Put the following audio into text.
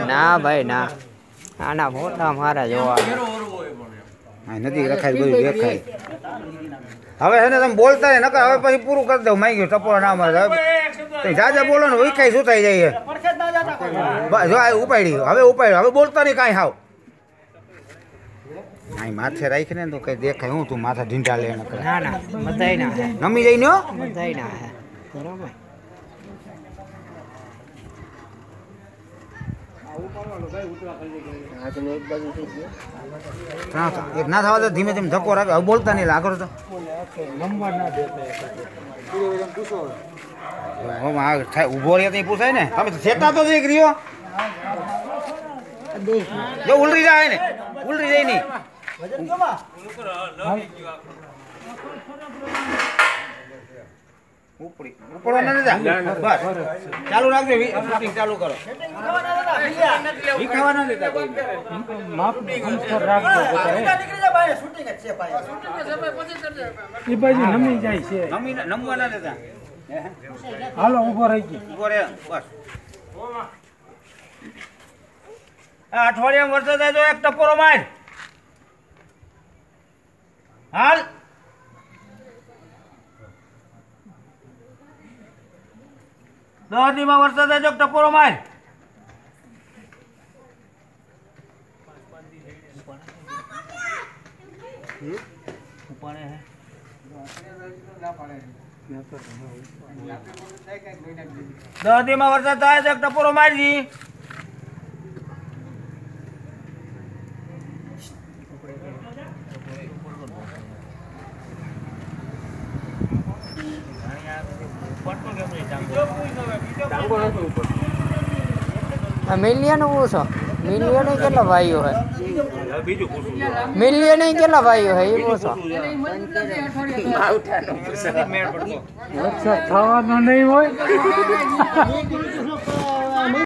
ના ભાઈ ના આના ફોટા મારા જોવા નથી રખાય બધું દેખાય હવે છે ને તમે બોલતા ને નકર હવે પછી પૂરું કરી દઉં માઈ ગયું ટપોળા ના મારે જાજા બોલો ને વિખાઈ શું થઈ જાય જો ઉપાડી હવે હવે બોલતા નહીં કાંઈ હાવ અહીં માથે રાખીને તો કઈ દેખાય હું તું માથા ઢીંઢા લે ના ના બધાય ના હે નમી જઈ નો બધાય ના હે બરાબર ના થવા દે ધીમે ધીમે ધક્કો રાખે હવે બોલતા નહીં આગળ તો ઉભો રહે ત્યાં પૂછાય ને તમે સેટા તો દેખ રહ્યો જો ઉલરી જાય ને ઉલરી જાય નહીં ઉપડવા ના દેતા બસ ચાલુ રાખજો શૂટિંગ ચાલુ કરો વિખાવા ના દેતા કોઈ માપ અંતર રાખજો શૂટિંગ જ છે ભાઈ એ બાજુ નમી જાય છે નમવા ના દેતા હાલો ઊભો રહી ગયો ઊભો રહે બસ આ અઠવાડિયામાં વરસાદ થાય તો એક ટપોરો માર હાલ દહદીમાં વરસાદ થાય તો ટપોરો માર દહદીમાં વરસાદ થાય તો ટપોરો મારજી મિલિયન પૂછો મિલિયન કેટલા ભાઈઓ હે મિલિયન કેટલા ભાઈઓ હે એ પૂછો થવાનો નહીં હોય